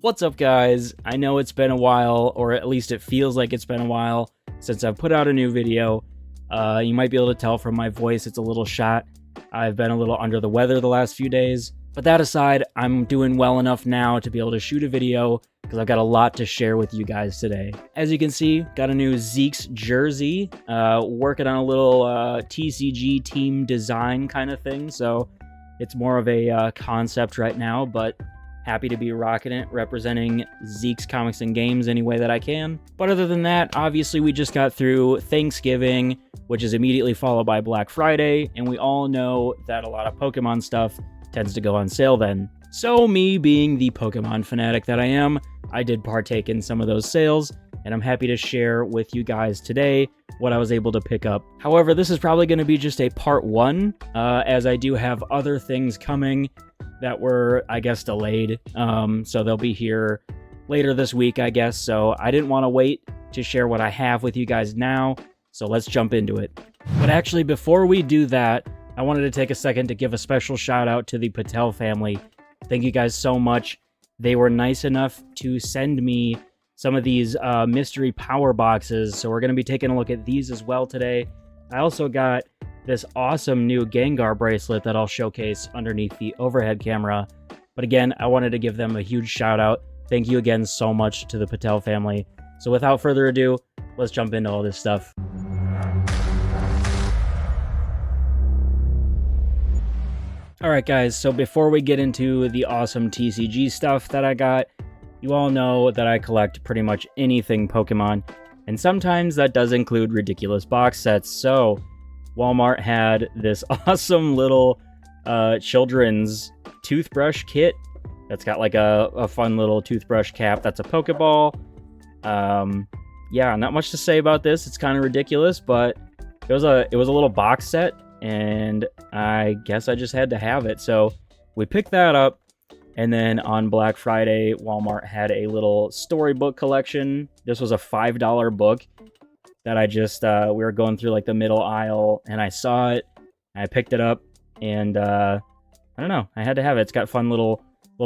What's up, guys? I know it's been a while, or at least it feels like it's been a while since I've put out a new video. You might be able to tell from my voice it's a little shot. I've been a little under the weather the last few days. But that aside, I'm doing well enough now to be able to shoot a video because I've got a lot to share with you guys today. As you can see, got a new Zeke's jersey, working on a little TCG team design kind of thing. So it's more of a concept right now, but happy to be rocking it, representing Zeke's Comics and Games any way that I can. But other than that, obviously we just got through Thanksgiving, which is immediately followed by Black Friday, and we all know that a lot of Pokemon stuff tends to go on sale then. So me being the Pokemon fanatic that I am, I did partake in some of those sales, and I'm happy to share with you guys today what I was able to pick up. However, this is probably going to be just a part one, as I do have other things coming that were, I guess, delayed. So they'll be here later this week, I guess. So I didn't want to wait to share what I have with you guys now. So let's jump into it. But actually, before we do that, I wanted to take a second to give a special shout out to the Patel family. Thank you guys so much. They were nice enough to send me some of these mystery power boxes. So we're going to be taking a look at these as well today. I also got this awesome new Gengar bracelet that I'll showcase underneath the overhead camera. But again, I wanted to give them a huge shout out. Thank you again so much to the Patel family. So without further ado, let's jump into all this stuff. Alright guys, so before we get into the awesome TCG stuff that I got, you all know that I collect pretty much anything Pokemon, and sometimes that does include ridiculous box sets. So Walmart had this awesome little children's toothbrush kit that's got like a fun little toothbrush cap that's a Pokeball. Yeah, not much to say about this. It's kind of ridiculous, but it was a little box set, and I guess I just had to have it. So we picked that up, and then on Black Friday, Walmart had a little storybook collection. This was a $5 book that I just, we were going through like the middle aisle, and I saw it, and I picked it up, and I don't know, I had to have it. It's got fun little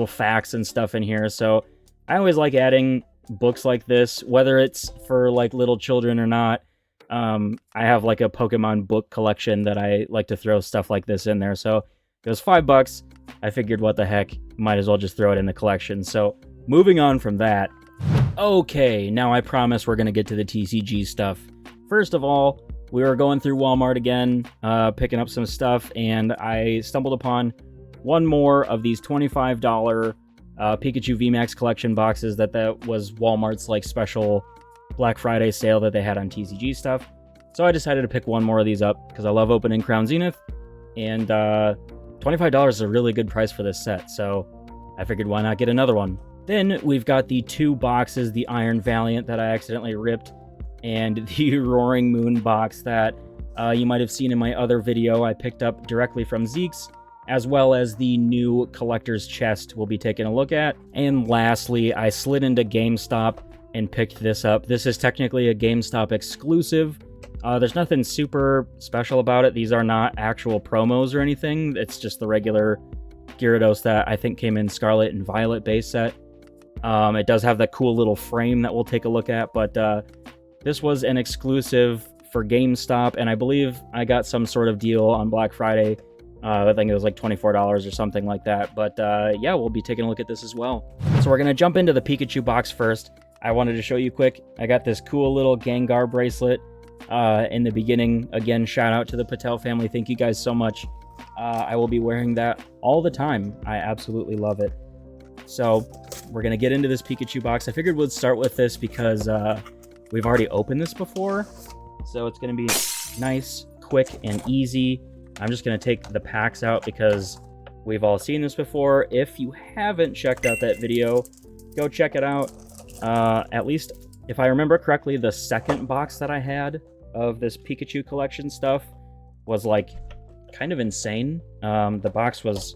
facts and stuff in here. So I always like adding books like this, whether it's for like little children or not. I have like a Pokemon book collection that I like to throw stuff like this in there. So it was $5. I figured, what the heck, might as well just throw it in the collection. So moving on from that. Okay, now I promise we're going to get to the TCG stuff. First of all, we were going through Walmart again, picking up some stuff, and I stumbled upon one more of these $25 Pikachu V-Max collection boxes that was Walmart's like special Black Friday sale that they had on TCG stuff. So I decided to pick one more of these up because I love opening Crown Zenith, and $25 is a really good price for this set, so I figured why not get another one. Then we've got the two boxes, the Iron Valiant that I accidentally ripped, and the Roaring Moon box that you might have seen in my other video I picked up directly from Zeke's, as well as the new collector's chest we'll be taking a look at. And lastly, I slid into GameStop and picked this up. This is technically a GameStop exclusive. There's nothing super special about it. These are not actual promos or anything. It's just the regular Gyarados that I think came in Scarlet and Violet base set. It does have that cool little frame that we'll take a look at, but this was an exclusive for GameStop, and I believe I got some sort of deal on Black Friday. I think it was like $24 or something like that, but yeah, we'll be taking a look at this as well. So we're going to jump into the Pikachu box first. I wanted to show you quick, I got this cool little Gengar bracelet in the beginning. Again, shout out to the Patel family. Thank you guys so much. I will be wearing that all the time. I absolutely love it. So we're going to get into this Pikachu box. I figured we'd start with this because we've already opened this before. So it's going to be nice, quick, and easy. I'm just going to take the packs out because we've all seen this before. If you haven't checked out that video, go check it out. At least, if I remember correctly, the second box that I had of this Pikachu collection stuff was like kind of insane. The box was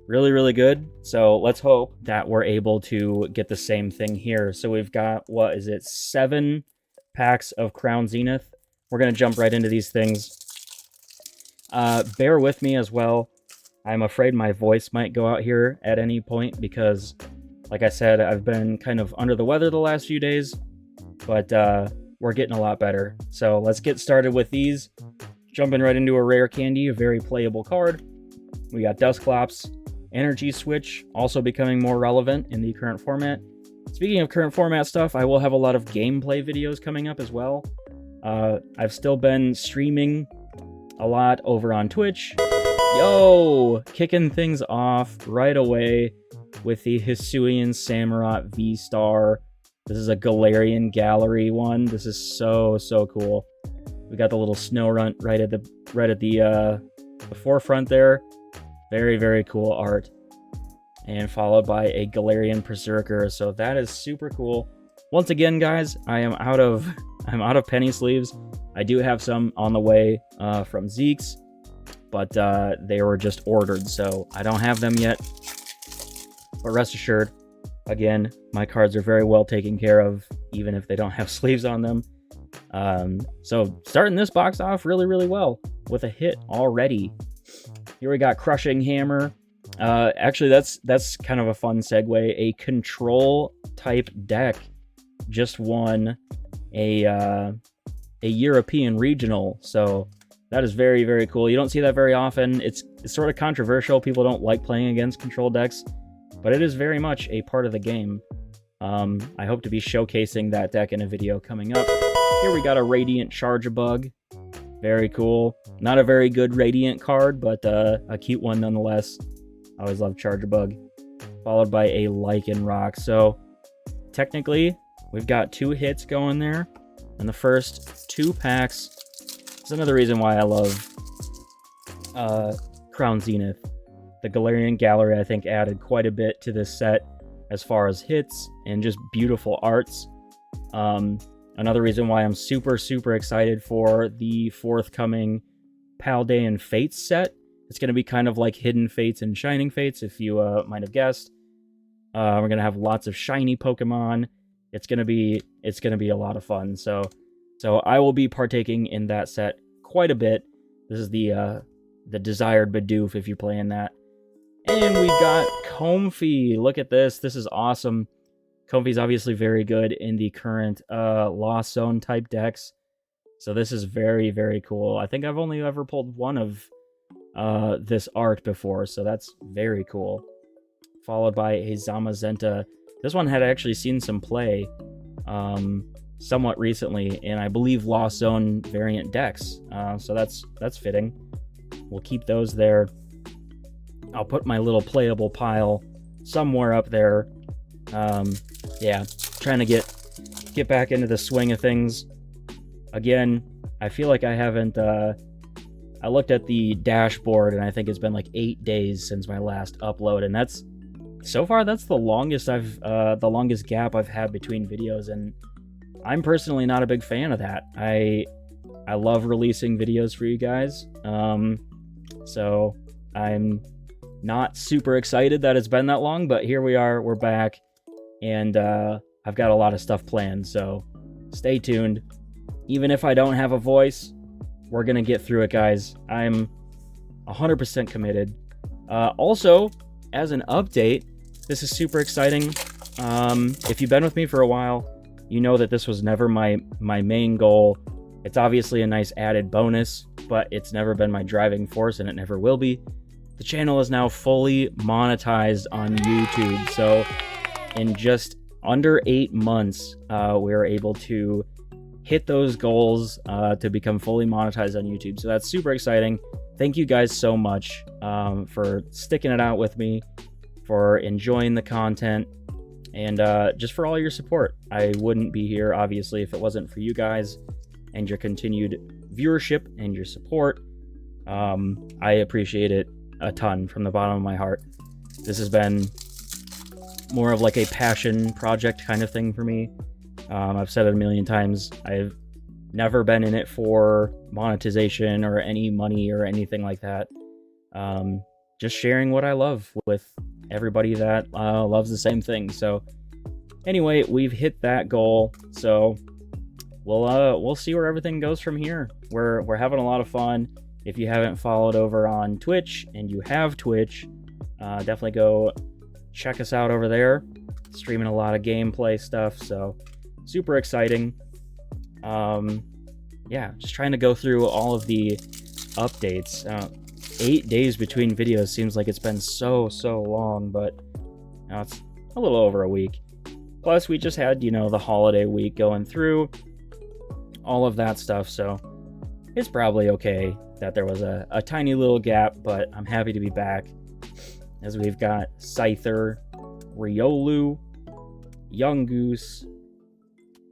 really, really good. So let's hope that we're able to get the same thing here. So we've got, what is it, 7 packs of Crown Zenith. We're going to jump right into these things. Bear with me as well. I'm afraid my voice might go out here at any point because Like I said, I've been kind of under the weather the last few days, but we're getting a lot better. So let's get started with these. Jumping right into a rare candy, a very playable card. We got Dusclops, Energy Switch, also becoming more relevant in the current format. Speaking of current format stuff, I will have a lot of gameplay videos coming up as well. I've still been streaming a lot over on Twitch. Yo! Kicking things off right away with the Hisuian Samurott V-Star. This is a Galarian Gallery one. This is so cool. We got the little Snorunt right at the forefront there. Very cool art. And followed by a Galarian Berserker. So that is super cool. Once again, guys, I'm out of penny sleeves. I do have some on the way from Zeke's, but they were just ordered, so I don't have them yet. But rest assured, again, my cards are very well taken care of, even if they don't have sleeves on them. So starting this box off really well with a hit already. Here we got Crushing Hammer. Actually, that's kind of a fun segue. A control type deck just won a European regional, so that is very cool. You don't see that very often. It's sort of controversial. People don't like playing against control decks, but it is very much a part of the game. I hope to be showcasing that deck in a video coming up. Here we got a Radiant Charjabug. Very cool. Not a very good Radiant card, but a cute one nonetheless. I always love Charjabug. Followed by a Lycanroc. So technically, we've got 2 hits going there. And the first 2 packs. It's another reason why I love Crown Zenith. The Galarian Gallery, I think, added quite a bit to this set as far as hits and just beautiful arts. Another reason why I'm super excited for the forthcoming Paldean Fates set. It's going to be kind of like Hidden Fates and Shining Fates, if you might have guessed. We're going to have lots of shiny Pokemon. It's going to be a lot of fun. So I will be partaking in that set quite a bit. This is the Desired Bidoof if you're playing that. And we got Comfey. Look at this. This is awesome. Comfey's obviously very good in the current Lost Zone type decks. So this is very cool. I think I've only ever pulled one of this art before, so that's very cool. Followed by a Zamazenta. This one had actually seen some play somewhat recently, and I believe Lost Zone variant decks. So that's fitting. We'll keep those there. I'll put my little playable pile somewhere up there. Yeah, trying to get back into the swing of things. Again, I feel like I haven't... I looked at the dashboard, and I think it's been like 8 days since my last upload, and that's... So far, that's the longest gap I've had between videos, and I'm personally not a big fan of that. I love releasing videos for you guys, so I'm not super excited that it's been that long, but here we are, we're back, and I've got a lot of stuff planned, so stay tuned. Even if I don't have a voice, we're gonna get through it, guys. I'm 100% committed. Also, as an update, this is super exciting. If you've been with me for a while, you know that this was never my main goal. It's obviously a nice added bonus, but it's never been my driving force, and it never will be. The channel is now fully monetized on YouTube, so in just under 8 months, we were able to hit those goals to become fully monetized on YouTube. So that's super exciting. Thank you guys so much for sticking it out with me, for enjoying the content, and just for all your support. I wouldn't be here, obviously, if it wasn't for you guys and your continued viewership and your support. I appreciate it a ton from the bottom of my heart. This has been more of like a passion project kind of thing for me. I've said it a million times. I've never been in it for monetization or any money or anything like that. Just sharing what I love with everybody that loves the same thing. So anyway, we've hit that goal. So we'll see where everything goes from here. We're having a lot of fun. If you haven't followed over on Twitch and you have Twitch, definitely go check us out over there. streaming a lot of gameplay stuff, so super exciting. Yeah, just trying to go through all of the updates. 8 days between videos seems like it's been so long, but now it's a little over a week. Plus, we just had, the holiday week going through, all of that stuff, so it's probably okay that there was a tiny little gap, but I'm happy to be back, as we've got Scyther, Riolu, Yungoos,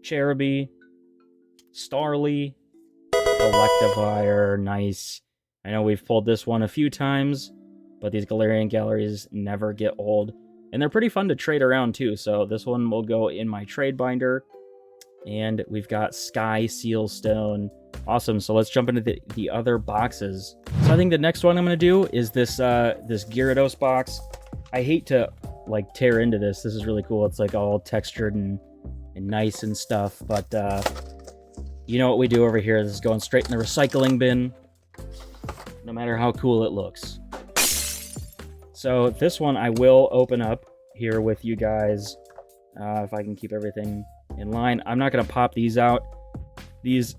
Cherubi, Starly, Electivire, nice. I know we've pulled this one a few times, but these Galarian galleries never get old. And they're pretty fun to trade around too, so this one will go in my trade binder. And we've got Sky Sealstone. Awesome, so let's jump into the other boxes. So I think the next one I'm going to do is this this Gyarados box. I hate to like tear into this. This is really cool. It's like all textured and nice and stuff, but you know what we do over here. This is going straight in the recycling bin, no matter how cool it looks. So this one I will open up here with you guys, if I can keep everything in line. I'm not going to pop these out. These,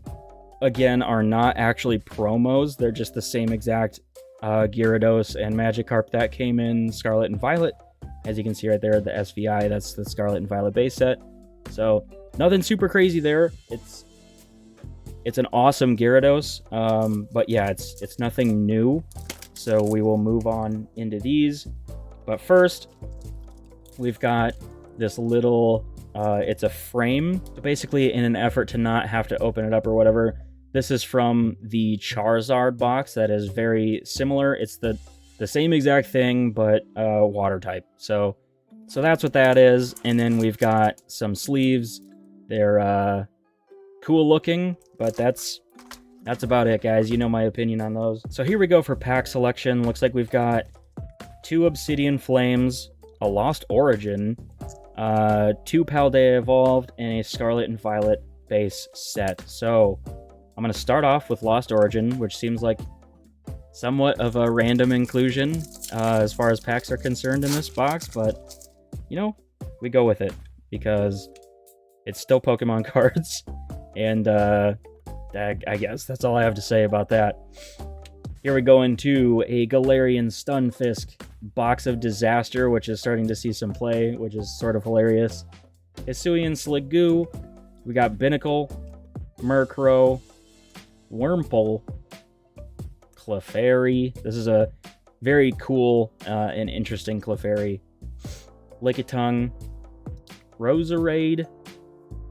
again, are not actually promos. They're just the same exact Gyarados and Magikarp that came in Scarlet and Violet. As you can see right there, the SVI, that's the Scarlet and Violet base set. So nothing super crazy there. It's an awesome Gyarados, but yeah, it's nothing new. So we will move on into these. But first, we've got this little, it's a frame. So basically, in an effort to not have to open it up or whatever, this is from the Charizard box that is very similar. It's the same exact thing, but water type. So that's what that is. And then we've got some sleeves. They're cool looking, but that's about it, guys. You know my opinion on those. So here we go for pack selection. Looks like we've got 2 Obsidian Flames, a Lost Origin, 2 Paldea Evolved, and a Scarlet and Violet base set. So I'm going to start off with Lost Origin, which seems like somewhat of a random inclusion as far as packs are concerned in this box, but we go with it because it's still Pokemon cards, and I guess that's all I have to say about that. Here we go into a Galarian Stunfisk, Box of Disaster, which is starting to see some play, which is sort of hilarious. Hisuian Sliggoo, we got Binnacle, Murkrow, Wurmple, Clefairy. This is a very cool and interesting Clefairy. Lickitung, Roserade,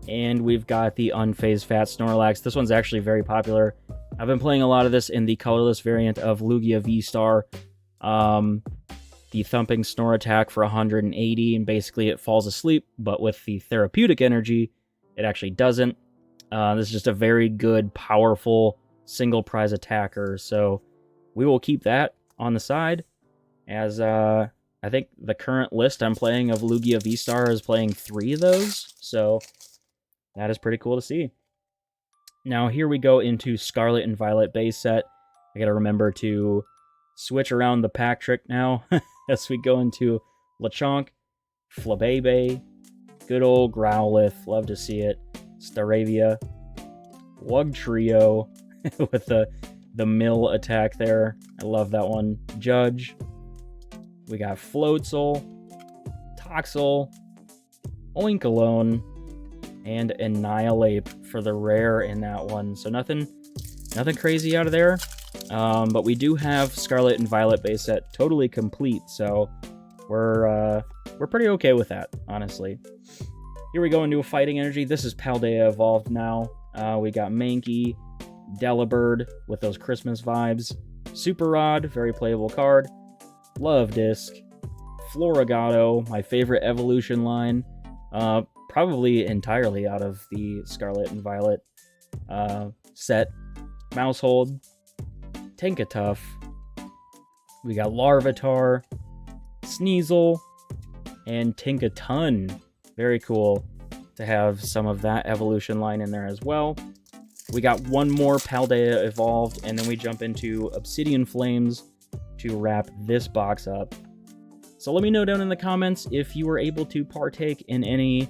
and we've got the Unfazed Fat Snorlax. This one's actually very popular. I've been playing a lot of this in the colorless variant of Lugia V-Star. The Thumping Snore attack for 180, and basically it falls asleep, but with the therapeutic energy, it actually doesn't. This is just a very good, powerful, single prize attacker, so we will keep that on the side, as I think the current list I'm playing of Lugia V-Star is playing 3 of those, so that is pretty cool to see. Now here we go into Scarlet and Violet base set. I gotta remember to switch around the pack trick now as we go into Lechonk, Flabébé, good old Growlithe, love to see it, Staravia, Wugtrio with the mill attack there, I love that one, Judge, we got Floatzel, Toxel, Oinkologne, and Annihilate for the rare in that one. So nothing crazy out of there. But we do have Scarlet and Violet base set totally complete, so we're pretty okay with that, honestly. Here we go into a Fighting Energy. This is Paldea Evolved now. We got Mankey, Delibird with those Christmas vibes, Super Rod, very playable card, Love Disc, Floragato, my favorite evolution line, probably entirely out of the Scarlet and Violet set, Mousehold, Tinkatuff, we got Larvitar, Sneasel, and Tinkatun. Very cool to have some of that evolution line in there as well. We got one more Paldea Evolved, and then we jump into Obsidian Flames to wrap this box up. So let me know down in the comments if you were able to partake in any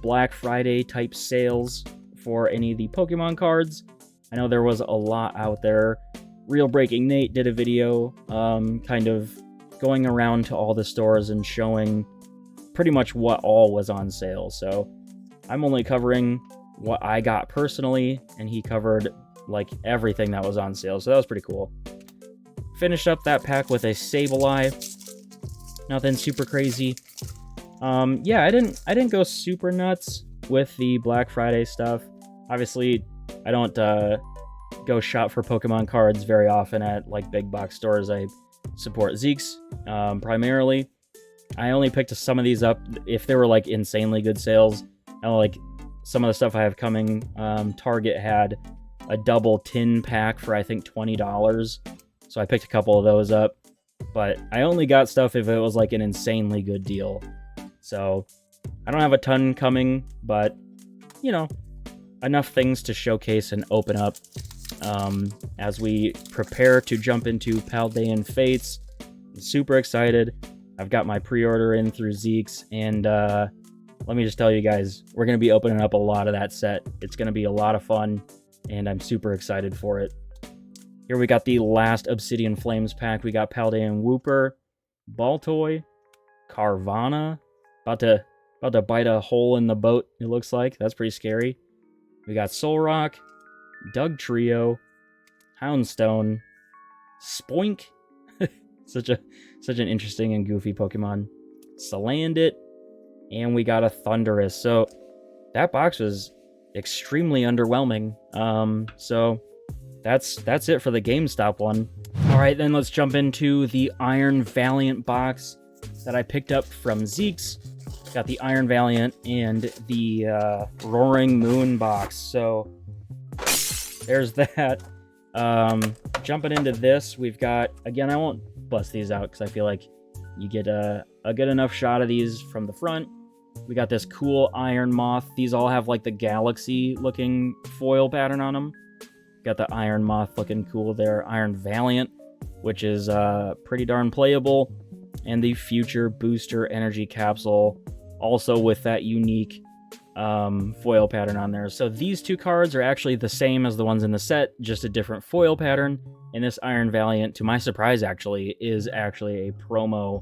Black Friday type sales for any of the Pokemon cards. I know there was a lot out there. Real Breaking Nate did a video kind of going around to all the stores and showing pretty much what all was on sale. So I'm only covering what I got personally, and he covered like everything that was on sale. So that was pretty cool. Finished up that pack with a Sableye. Nothing super crazy. Yeah, I didn't go super nuts with the Black Friday stuff. Obviously, I don't go shop for Pokemon cards very often at like big box stores. I support Zeke's primarily. I only picked some of these up if they were like insanely good sales. And like some of the stuff I have coming, Target had a double tin pack for I think $20. So I picked a couple of those up. But I only got stuff if it was like an insanely good deal. So I don't have a ton coming, but you know, enough things to showcase and open up as we prepare to jump into Paldean Fates. I'm super excited. I've got my pre-order in through Zeke's, and let me just tell you guys, we're going to be opening up a lot of that set. It's going to be a lot of fun, and I'm super excited for it. Here we got the last Obsidian Flames pack. We got Paldean Wooper, Baltoy, Carvana. About to bite a hole in the boat, it looks like. That's pretty scary. We got Solrock, Dugtrio, Houndstone, Spoink. such an interesting and goofy Pokemon. Salandit, and we got a Thundurus. So that box was extremely underwhelming. So that's it for the GameStop one. All right, then let's jump into the Iron Valiant box that I picked up from Zeke's. Got the Iron Valiant and the Roaring Moon box. So there's that. Jumping into this, we've got, again, I won't bust these out because I feel like you get a good enough shot of these from the front. We got this cool Iron Moth. These all have like the galaxy looking foil pattern on them. Got the Iron Moth looking cool there. Iron Valiant, which is pretty darn playable. And the Future Booster Energy Capsule, also with that unique foil pattern on there. So these two cards are actually the same as the ones in the set, just a different foil pattern. And this Iron Valiant, to my surprise actually, is actually a promo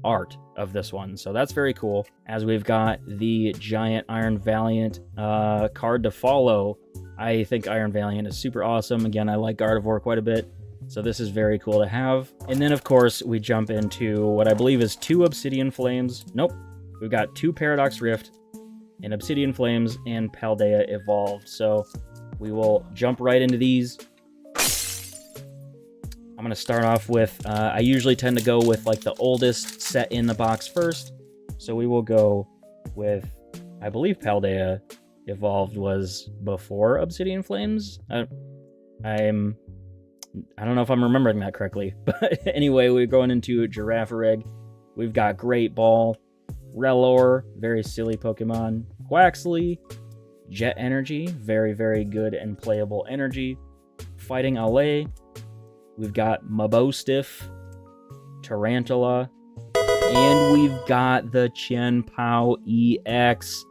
art of this one. So that's very cool. As we've got the giant Iron Valiant card to follow. I think Iron Valiant is super awesome. Again, I like Gardevoir quite a bit. So this is very cool to have. And then, of course, we jump into what I believe is 2 Obsidian Flames. Nope. We've got 2 Paradox Rift, and Obsidian Flames, and Paldea Evolved. So we will jump right into these. I'm going to start off with, I usually tend to go with like the oldest set in the box first. So we will go with, I believe Paldea Evolved was before Obsidian Flames. I don't know if I'm remembering that correctly. But anyway, we're going into Girafarig. We've got Great Ball, Rellor, very silly Pokemon, Quaxley, Jet Energy, very, very good and playable energy, Fighting Allay. We've got Mabostiff, Tarantula, and we've got the Chien-Pao EX.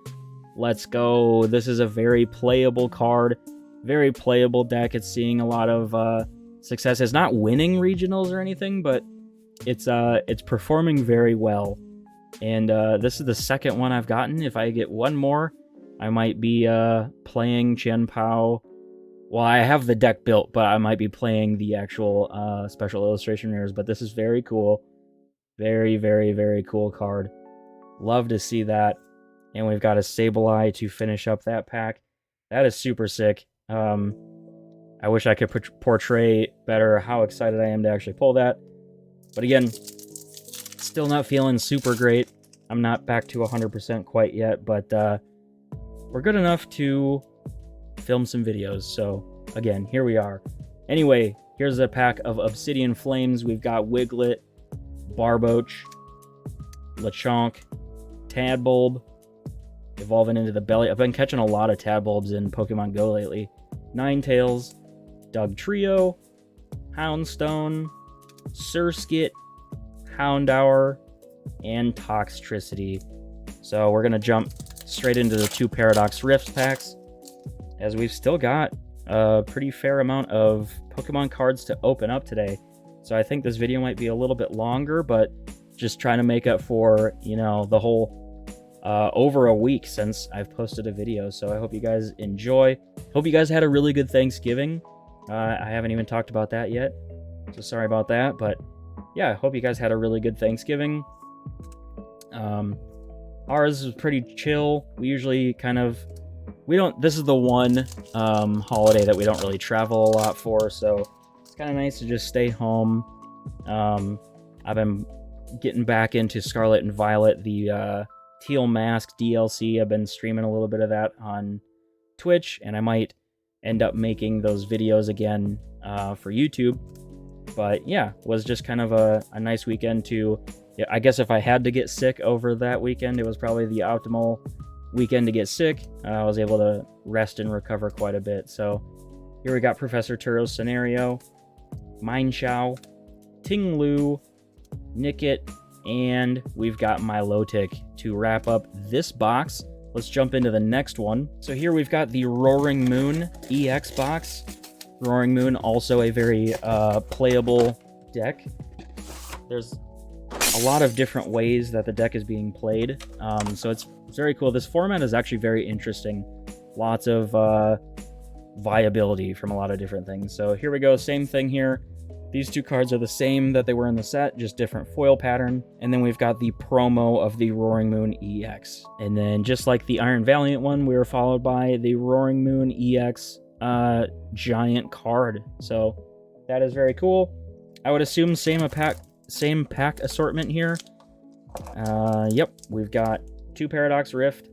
Let's go. This is a very playable card, very playable deck. It's seeing a lot of success. It's not winning regionals or anything, but it's performing very well. And this is the second one I've gotten. If I get one more, I might be playing Chien-Pao. Well, I have the deck built, but I might be playing the actual special illustration rares. But this is very cool. Very, very, very cool card. Love to see that. And we've got a Sableye to finish up that pack. That is super sick. I wish I could portray better how excited I am to actually pull that. But again, still not feeling super great. I'm not back to 100% quite yet, but we're good enough to film some videos. So again, here we are. Anyway, here's a pack of Obsidian Flames. We've got Wiglet, Barboach, Lechonk, Tadbulb, evolving into the belly. I've been catching a lot of Tadbulbs in Pokemon Go lately. Ninetales, Dugtrio, Houndstone, Surskit, Houndour, and Toxtricity. So we're going to jump straight into the 2 Paradox Rift packs, as we've still got a pretty fair amount of Pokemon cards to open up today. So I think this video might be a little bit longer, but just trying to make up for, you know, the whole over a week since I've posted a video. So I hope you guys enjoy. Hope you guys had a really good Thanksgiving. I haven't even talked about that yet, so sorry about that. But yeah, I hope you guys had a really good Thanksgiving. Ours is pretty chill. We usually this is the one holiday that we don't really travel a lot for, so it's kind of nice to just stay home. I've been getting back into Scarlet and Violet, the Teal Mask DLC. I've been streaming a little bit of that on Twitch, and I might end up making those videos again for YouTube. But yeah, was just kind of a nice weekend to... Yeah, I guess if I had to get sick over that weekend, it was probably the optimal weekend to get sick. I was able to rest and recover quite a bit. So here we got Professor Turo's Scenario, Mineshaw, Tinglu, Nickit, and we've got Milotic to wrap up this box. Let's jump into the next one. So here we've got the Roaring Moon EX box. Roaring Moon, also a very playable deck. There's a lot of different ways that the deck is being played, so it's very cool. This format is actually very interesting. Lots of viability from a lot of different things. So here we go, same thing here. These 2 cards are the same that they were in the set, just different foil pattern. And then we've got the promo of the Roaring Moon EX. And then just like the Iron Valiant one, we were followed by the Roaring Moon EX giant card. So that is very cool. I would assume same pack assortment here. Yep, we've got 2 Paradox Rift,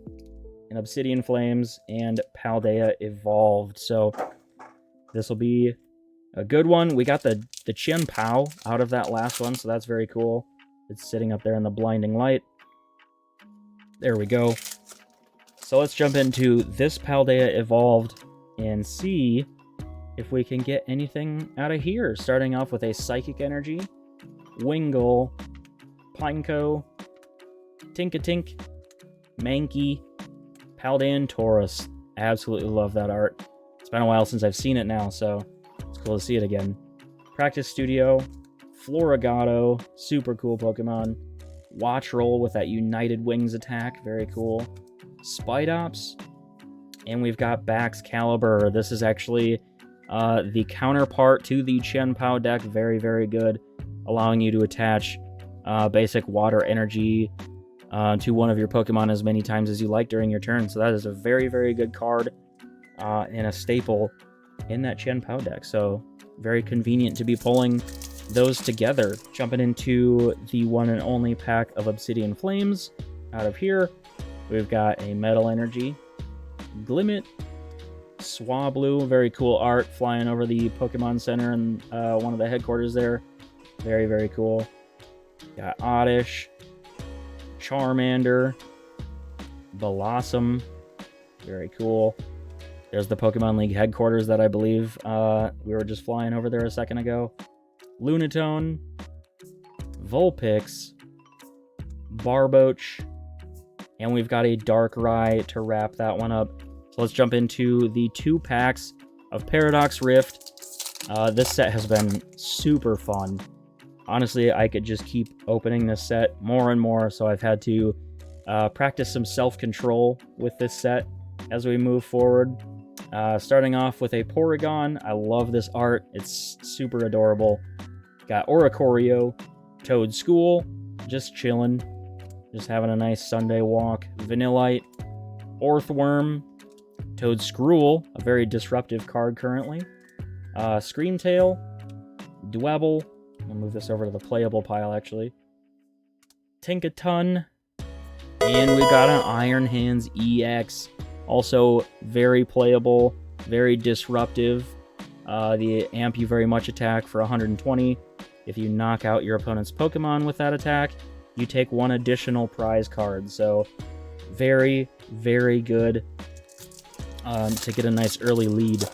and Obsidian Flames, and Paldea Evolved. So this will be a good one. We got the Chien Pao out of that last one, so that's very cool. It's sitting up there in the blinding light. There we go. So let's jump into this Paldea Evolved and see if we can get anything out of here. Starting off with a Psychic Energy, Wingull, Pineco, Tinkatink, Mankey, Paldean Taurus. Absolutely love that art. It's been a while since I've seen it now, so it's cool to see it again. Practice Studio, Floragato, super cool Pokemon. Watchroll with that United Wings attack, very cool. Spidops, and we've got Baxcalibur. This is actually the counterpart to the Chien Pao deck. Very, very good, allowing you to attach basic water energy to one of your Pokemon as many times as you like during your turn. So that is a very, very good card and a staple in that Chien Pao deck. So very convenient to be pulling those together. Jumping into the one and only pack of Obsidian Flames out of here, we've got a Metal Energy, Glimmet, Swablu, very cool art flying over the Pokemon Center and one of the headquarters there. Very, very cool. Got Oddish, Charmander, Blossom, very cool. There's the Pokemon League headquarters that I believe we were just flying over there a second ago. Lunatone, Vulpix, Barboach, and we've got a Darkrai to wrap that one up. So let's jump into the 2 packs of Paradox Rift. This set has been super fun. Honestly, I could just keep opening this set more and more, so I've had to practice some self-control with this set as we move forward. Starting off with a Porygon. I love this art. It's super adorable. Got Oricorio, Toedscool, just chilling, just having a nice Sunday walk. Vanillite, Orthworm, Toedscruel, a very disruptive card currently. Screamtail, Dwebble. I'll move this over to the playable pile, actually. Tinkaton, and we've got an Iron Hands EX. Also very playable, very disruptive. The amp you very much attack for 120. If you knock out your opponent's Pokemon with that attack, you take 1 additional prize card. So very, very good to get a nice early lead.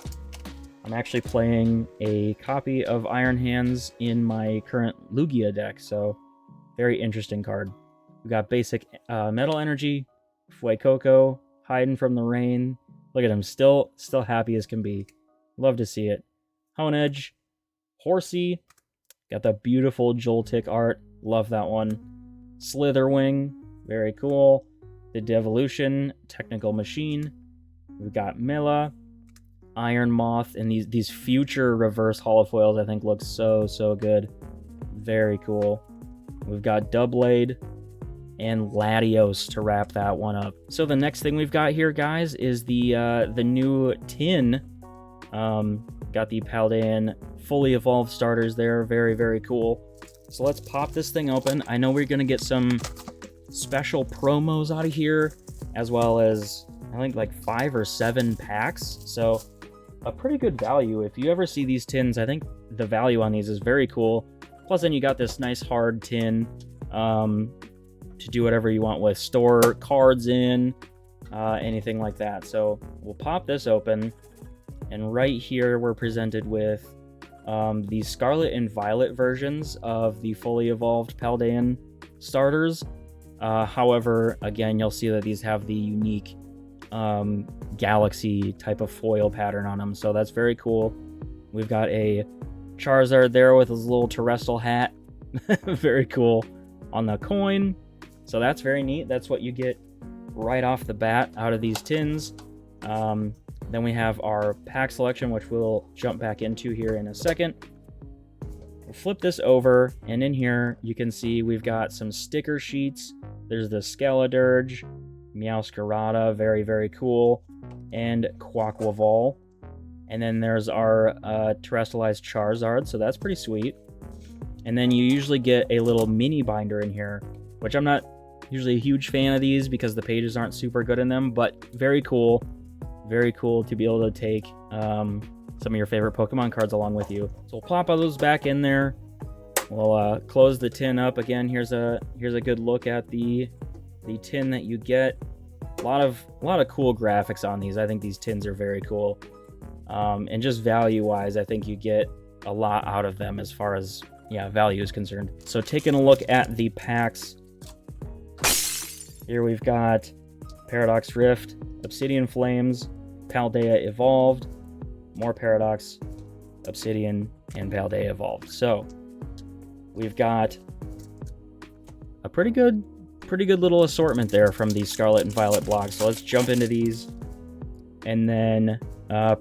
I'm actually playing a copy of Iron Hands in my current Lugia deck, so Very interesting card. We got basic Metal Energy, Fuecoco, hiding from the rain. Look at him, still happy as can be. Love to see it. Honedge, Horsey, got the beautiful Joltik art. Love that one. Slitherwing, very cool. The Devolution, Technical Machine. We've got Milla, Iron Moth, and these future reverse holofoils I think look so good. Very cool. We've got Doublade and Latios to wrap that one up. So the next thing we've got here, guys, is the new tin. Got the Paldean fully evolved starters there. Very cool. So let's pop this thing open. I know we're gonna get some special promos out of here, as well as I think like 5 or 7 packs. So a pretty good value. If you ever see these tins, I think the value on these is very cool. Plus then you got this nice hard tin to do whatever you want with. Store cards in, anything like that. So we'll pop this open, and right here we're presented with the Scarlet and Violet versions of the fully evolved Paldean starters. However, again, you'll see that these have the unique galaxy type of foil pattern on them, so that's very cool. We've got a Charizard there with his little terrestrial hat. Very cool on the coin. So that's very neat. That's what you get right off the bat out of these tins. Then we have our pack selection, which we'll jump back into here in a second. We'll flip this over, and in here you can see we've got some sticker sheets. There's the Skeledirge, Meowscarada, very cool, and Quaquaval. And then there's our terrestrialized Charizard, so that's pretty sweet. And then you usually get a little mini binder in here, which I'm not usually a huge fan of these because the pages aren't super good in them, but very cool. Very cool to be able to take some of your favorite Pokemon cards along with you. So we'll pop all those back in there. We'll close the tin up again. Here's a good look at the tin that you get. A lot of cool graphics on these. I think these tins are very cool. And just value-wise, I think you get a lot out of them as far as value is concerned. So taking a look at the packs, here we've got Paradox Rift, Obsidian Flames, Paldea Evolved, more Paradox, Obsidian, and Paldea Evolved. So we've got a pretty good little assortment there from these Scarlet and Violet blocks. So let's jump into these. And then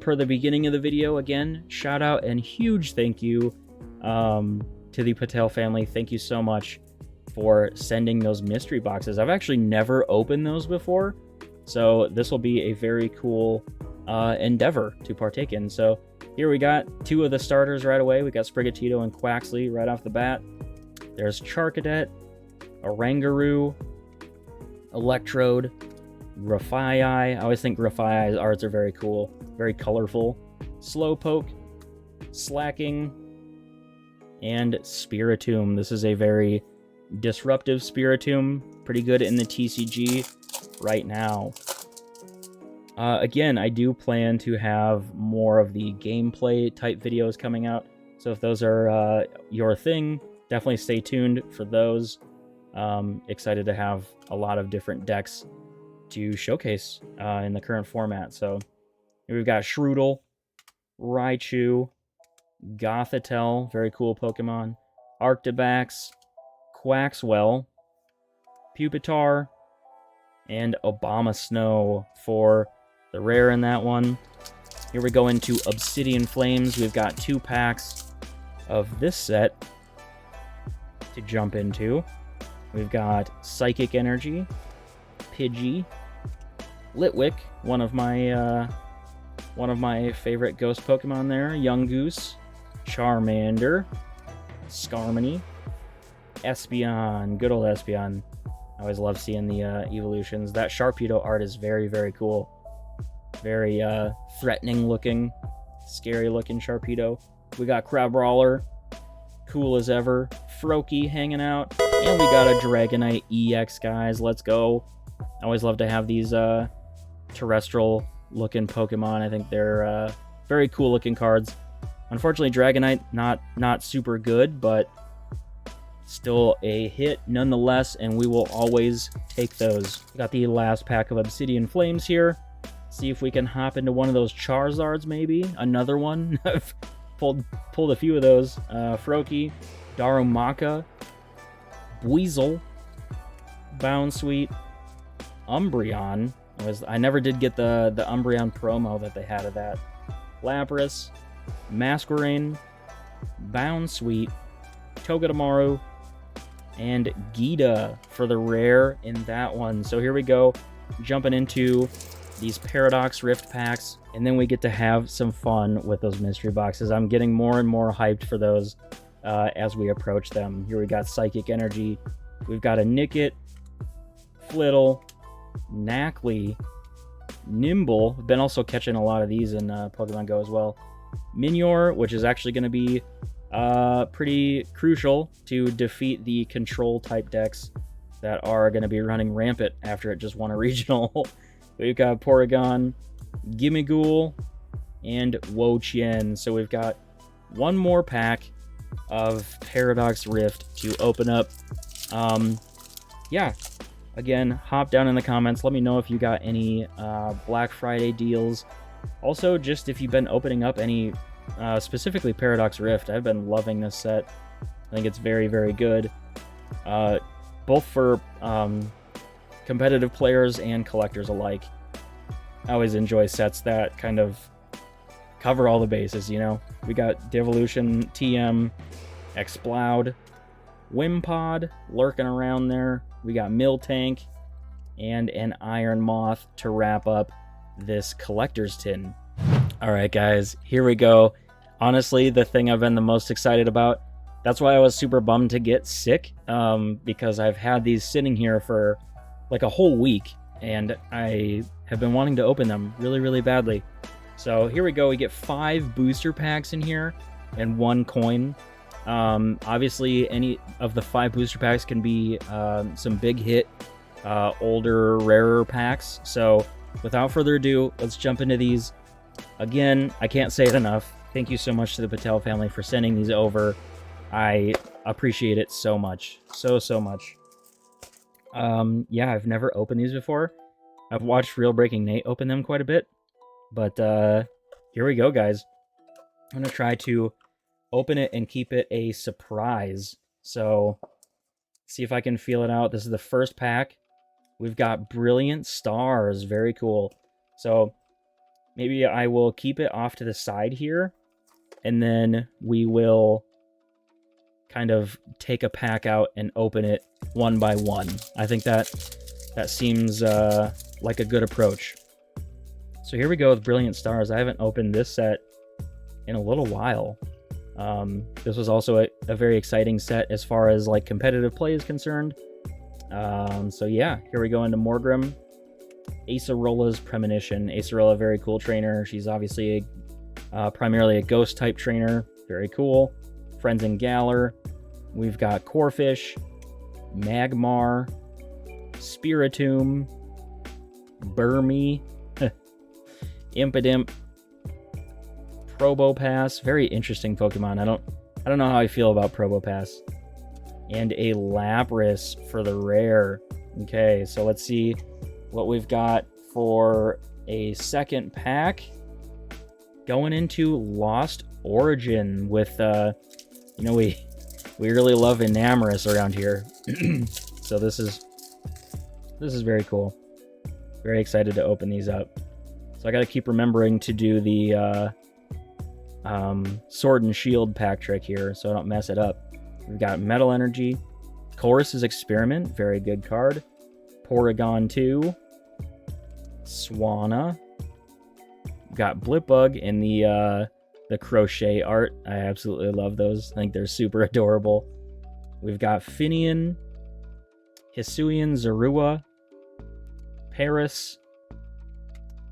per the beginning of the video, again, shout out and huge thank you to the Patel family. Thank you so much for sending those mystery boxes. I've actually never opened those before, so this will be a very cool endeavor to partake in. So here we got 2 of the starters right away. We got Sprigatito and Quaxley right off the bat. There's Charcadet, Oranguru, Electrode, Grafaiai. I always think Grafaiai's arts are very cool, very colorful. Slowpoke, Slacking, and Spiritomb. This is a very disruptive Spiritomb, pretty good in the TCG right now. Again, I do plan to have more of the gameplay type videos coming out, so if those are your thing, definitely stay tuned for those. Excited to have a lot of different decks to showcase in the current format. So here we've got Shroodle, Raichu, Gothitelle, very cool Pokemon, Arctibax, Quaxwell, Pupitar, and Abomasnow for the rare in that one. Here we go into Obsidian Flames. We've got 2 packs of this set to jump into. We've got Psychic Energy, Pidgey, Litwick, one of my favorite ghost Pokemon there, Yungoos, Charmander, Skarmory, Espeon, good old Espeon. I always love seeing the evolutions. That Sharpedo art is very cool. Very threatening looking, scary looking Sharpedo. We got Crabrawler, cool as ever. Froakie hanging out. And we got a Dragonite EX, guys. Let's go. I always love to have these terrestrial looking Pokemon. I think they're very cool looking cards. Unfortunately, Dragonite not super good, but Still a hit nonetheless, and we will always take those. Got the last pack of Obsidian Flames here. See if we can hop into one of those Charizards, maybe. Another one. I've pulled a few of those. Froakie, Darumaka, Weasel, Bounsweet, Umbreon. I never did get the Umbreon promo that they had of that. Lapras, Masquerain, Bounsweet, Togedemaru, and Gita for the rare in that one. So here we go, jumping into these Paradox Rift packs, and then we get to have some fun with those mystery boxes. I'm getting more and more hyped for those as we approach them. Here we got Psychic Energy, we've got a Nickit, Flittle, Knackley, Nimble. Been also catching a lot of these in Pokemon Go as well. Minior, which is actually going to be pretty crucial to defeat the control type decks that are going to be running rampant after it just won a regional. We've got Porygon, Gimmighoul, and Wo-Chien. So we've got one more pack of Paradox Rift to open up. Yeah, again, hop down in the comments. Let me know if you got any Black Friday deals. Also, just if you've been opening up any, specifically Paradox Rift. I've been loving this set. I think it's very, very good. Both for competitive players and collectors alike. I always enjoy sets that kind of cover all the bases, you know? We got Devolution, TM, Exploud, Wimpod lurking around there. We got Miltank and an Iron Moth to wrap up this collector's tin. Alright guys, here we go. Honestly, the thing I've been the most excited about, that's why I was super bummed to get sick, because I've had these sitting here for like a whole week, and I have been wanting to open them really, really badly. So here we go, we get 5 booster packs in here and 1 coin. Obviously, any of the 5 booster packs can be some big hit, older, rarer packs. So without further ado, let's jump into these. Again, I can't say it enough. Thank you so much to the Patel family for sending these over. I appreciate it so much. So much. Yeah, I've never opened these before. I've watched Real Breaking Nate open them quite a bit. But here we go, guys. I'm going to try to open it and keep it a surprise. So, see if I can feel it out. This is the first pack. We've got Brilliant Stars. Very cool. So, maybe I will keep it off to the side here. And then we will kind of take a pack out and open it one by one. I think that seems like a good approach. So here we go with Brilliant Stars. I haven't opened this set in a little while. This was also a very exciting set as far as like competitive play is concerned. So yeah, here we go into Morgrem. Acerola's Premonition. Acerola, very cool trainer. She's obviously primarily a ghost type trainer. Very cool. Frenzen Galar. We've got Corphish, Magmar, Spiritomb, Burmy, Impidimp, Probopass. Very interesting Pokemon. I don't know how I feel about Probopass. And a Lapras for the rare. Okay, so let's see what we've got for a second pack. Going into Lost Origin with you know, we really love Enamorus around here. So this is very cool. Very excited to open these up. So I got to keep remembering to do the Sword and Shield pack trick here so I don't mess it up. We've got Metal Energy, Chorus's Experiment, very good card. Porygon 2, Swanna. We've got Blipbug in the crochet art. I absolutely love those. I think they're super adorable. We've got Finian, Hisuian Zorua, Paris,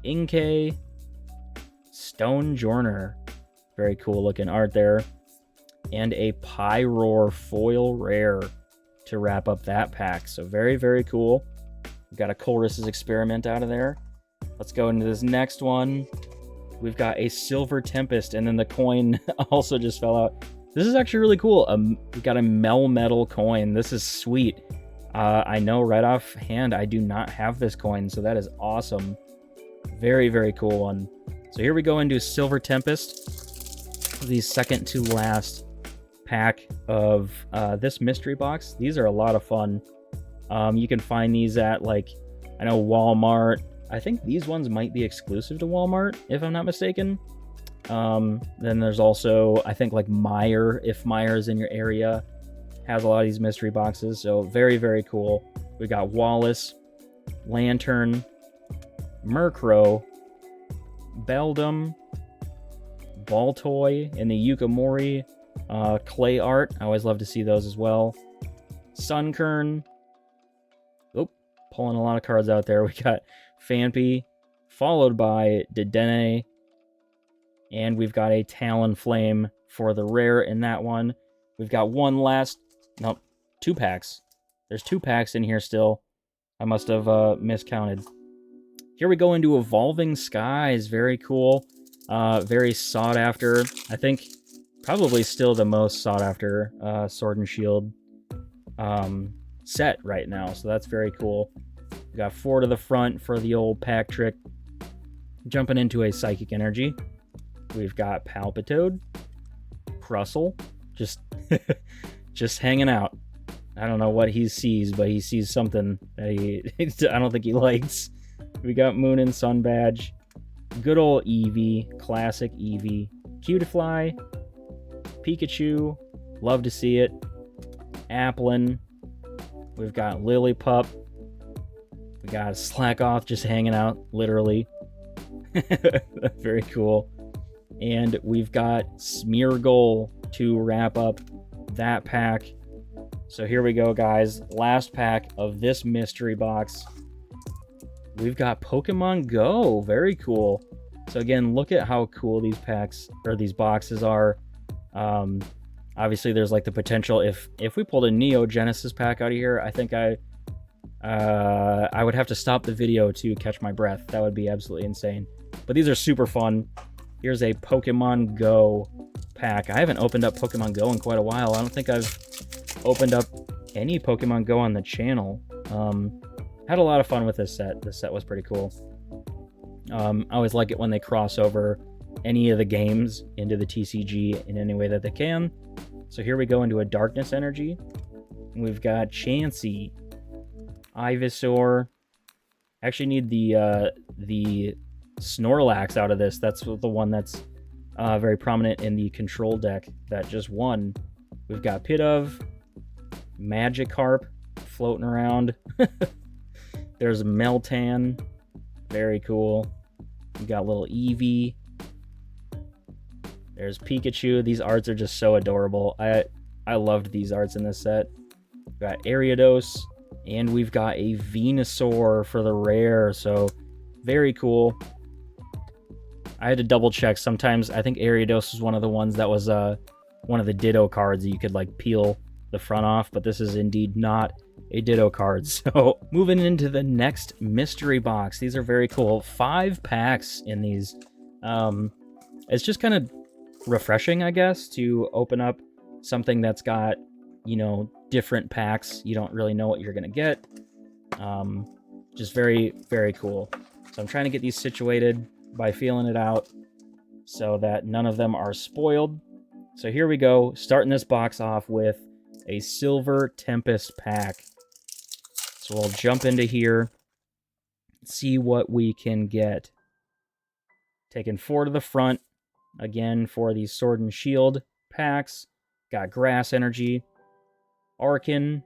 Inkay, Stonejourner. Very cool looking art there. And a Pyroar foil rare to wrap up that pack. So very, very cool. We've got a Chorus's Experiment out of there. Let's go into this next one. We've got a Silver Tempest, and then the coin also just fell out. This is actually really cool. We got a Melmetal coin. This is sweet. I know right off hand I do not have this coin, so that is awesome. Very, very cool one. So here we go into Silver Tempest, the second to last pack of this mystery box. These are a lot of fun. You can find these at, like, I know Walmart. I think these ones might be exclusive to Walmart, if I'm not mistaken. Then there's also, I think, like Meijer, if Meijer is in your area, has a lot of these mystery boxes. So very, very cool. We got Wallace, Lantern, Murkrow, Beldum, Baltoy, and the Yukimori clay art. I always love to see those as well. Sunkern. Oop, pulling a lot of cards out there. We got Phanpy, followed by Dedenne, and we've got a Talonflame for the rare in that one. We've got two packs. There's 2 packs in here still. I must have miscounted. Here we go into Evolving Skies. Very cool. Very sought after. I think probably still the most sought after Sword and Shield set right now. So that's very cool. We got 4 to the front for the old pack trick. Jumping into a Psychic Energy. We've got Palpitoad, Crustle, just hanging out. I don't know what he sees, but he sees something that I don't think he likes. We got Moon and Sun Badge, good old Eevee, classic Eevee, Cutiefly, Pikachu, love to see it, Applin, we've got Lillipup, we got Slack Off just hanging out, literally. Very cool. And we've got Smeargle to wrap up that pack. So here we go, guys. Last pack of this mystery box. We've got Pokemon Go. Very cool. So again, look at how cool these packs or these boxes are. Obviously, there's like the potential if we pulled a Neo Genesis pack out of here, I think I would have to stop the video to catch my breath. That would be absolutely insane. But these are super fun. Here's a Pokemon Go pack. I haven't opened up Pokemon Go in quite a while. I don't think I've opened up any Pokemon Go on the channel. Had a lot of fun with this set. This set was pretty cool. I always like it when they cross over any of the games into the TCG in any way that they can. So here we go into a Darkness Energy. We've got Chansey, Ivysaur. I actually need the Snorlax out of this. That's the one that's very prominent in the control deck that just won. We've got Pidove, Magikarp floating around. There's Meltan, very cool. We got little Eevee. There's Pikachu. These arts are just so adorable. I loved these arts in this set. We've got Gyarados, and we've got a Venusaur for the rare. So very cool. I had to double check. Sometimes I think Gyarados was one of the ones that was one of the Ditto cards that you could like peel the front off, but this is indeed not a Ditto card. So moving into the next mystery box. These are very cool. 5 packs in these. It's just kind of refreshing, I guess, to open up something that's got, you know, different packs. You don't really know what you're gonna get. Just very, very cool. So I'm trying to get these situated by feeling it out so that none of them are spoiled. So here we go, starting this box off with a Silver Tempest pack. So we'll jump into here, see what we can get. Taking 4 to the front, again for these Sword and Shield packs. Got Grass Energy, Arkin,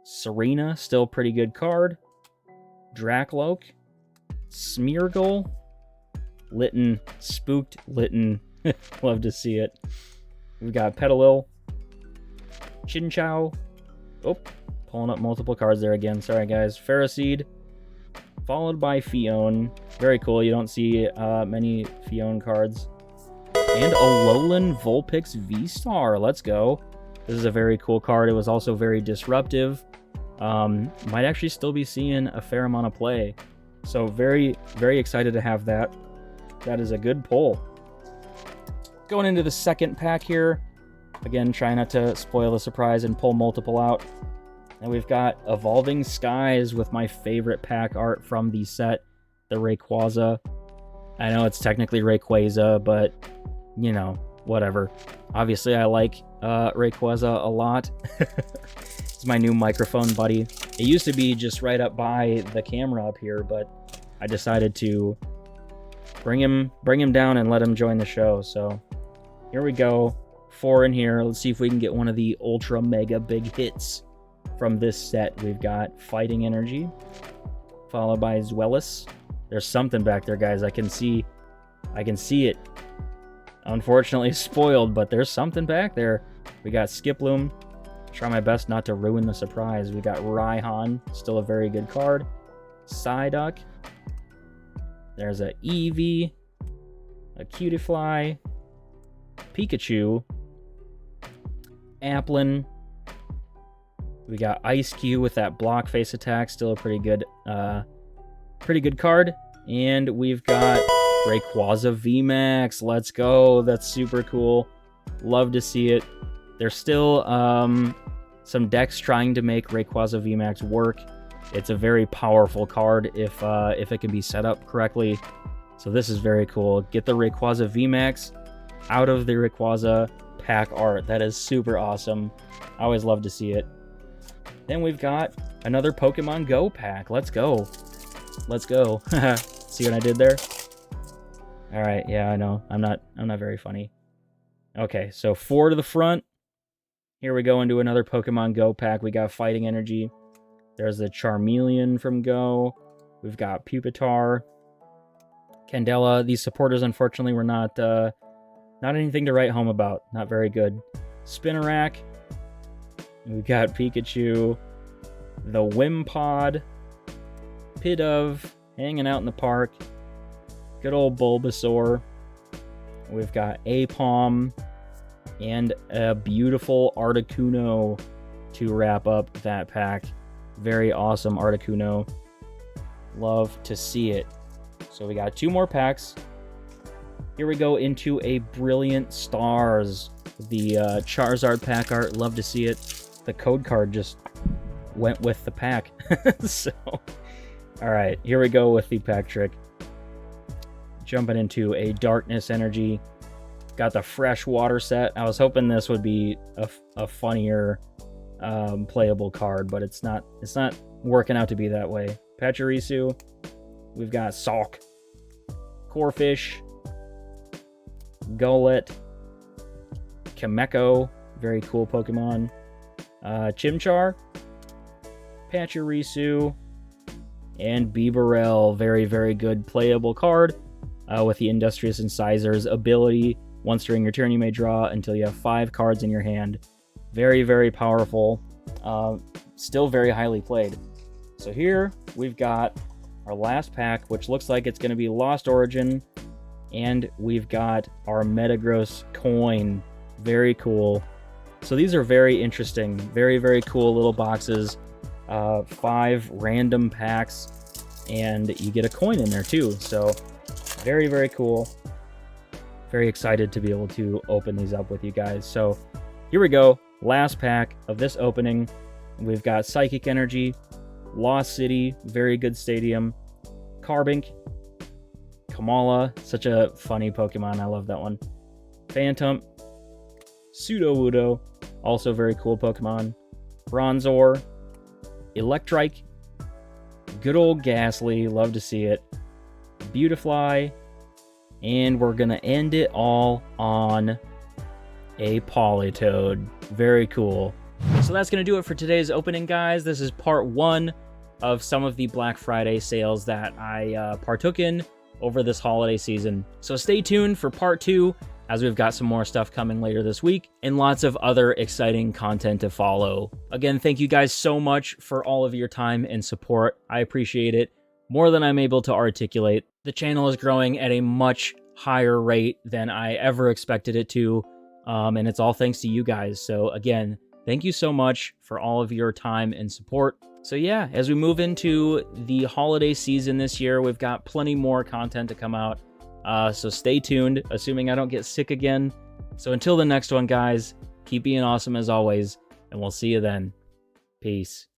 Serena, still pretty good card, Dracloak, Smeargle, Litten, Spooked Litten, love to see it. We've got Petalil, Chinchou, oh, pulling up multiple cards there again, sorry guys, Ferroseed, followed by Fion, very cool, you don't see many Fion cards, and Alolan Vulpix V-Star, let's go. This is a very cool card, it was also very disruptive, might actually still be seeing a fair amount of play, so very, very excited to have that. That is a good pull. Going into the second pack here, Again, try not to spoil the surprise and pull multiple out. And we've got Evolving Skies with my favorite pack art from the set, the Rayquaza. I know it's technically Rayquaza, but, you know, whatever. Obviously, I like Rayquaza a lot. It's my new microphone buddy. It used to be just right up by the camera up here, but I decided to bring him down and let him join the show. So here we go. 4 in here. Let's see if we can get one of the ultra mega big hits from this set. We've got Fighting Energy, followed by Zweilous. There's something back there, guys. I can see it. Unfortunately spoiled, but there's something back there. We got Skiploom. Try my best not to ruin the surprise. We got Raihan, still a very good card. Psyduck. There's a Eevee, a Cutiefly, Pikachu, Applin. We got Ice Cube with that block face attack, still a pretty good card. And we've got Rayquaza V-Max. Let's go. That's super cool. Love to see it. There's still some decks trying to make Rayquaza V-Max work. It's a very powerful card if it can be set up correctly. So this is very cool. Get the Rayquaza V-Max out of the Rayquaza pack art. That is super awesome. I always love to see it. Then we've got another Pokemon Go pack. Let's go. Let's go. See what I did there? All right. Yeah, I know. I'm not very funny. Okay, so 4 to the front. Here we go into another Pokemon Go pack. We got Fighting Energy. There's the Charmeleon from Go. We've got Pupitar, Candela. These supporters, unfortunately, were not anything to write home about. Not very good. Spinarak. We've got Pikachu, the Wimpod, Pidove, hanging out in the park. Good old Bulbasaur. We've got Apom and a beautiful Articuno to wrap up that pack. Very awesome Articuno. Love to see it. So we got 2 more packs. Here we go into a Brilliant Stars. The Charizard pack art. Love to see it. The code card just went with the pack. So, all right, here we go with the pack trick. Jumping into a Darkness Energy. Got the Fresh Water set. I was hoping this would be a funnier playable card, but it's not working out to be that way. Pachirisu. We've got Salk, Corphish, Golett, Kameko, very cool Pokemon. Chimchar, Pachirisu, and Bibarel, very, very good playable card with the Industrious Incisors ability. Once during your turn, you may draw until you have 5 cards in your hand. Very, very powerful. Still very highly played. So here we've got our last pack, which looks like it's going to be Lost Origin. And we've got our Metagross coin. Very cool. So these are very interesting. Very, very cool little boxes. 5 random packs. And you get a coin in there too. So very, very cool. Very excited to be able to open these up with you guys. So here we go. Last pack of this opening. We've got Psychic Energy, Lost City, very good stadium, Carbink, Kamala, such a funny Pokemon. I love that one. Phantom, Sudowoodo, also very cool Pokemon. Bronzor, Electrike, good old Ghastly, love to see it. Beautifly, and we're going to end it all on a Politoed. Very cool. So that's going to do it for today's opening, guys. This is part 1 of some of the Black Friday sales that I partook in over this holiday season. So stay tuned for part 2, as we've got some more stuff coming later this week and lots of other exciting content to follow. Again, thank you guys so much for all of your time and support. I appreciate it more than I'm able to articulate. The channel is growing at a much higher rate than I ever expected it to, and it's all thanks to you guys. So again, thank you so much for all of your time and support. So yeah, as we move into the holiday season this year, we've got plenty more content to come out. So stay tuned, assuming I don't get sick again. So until the next one, guys, keep being awesome as always, and we'll see you then. Peace.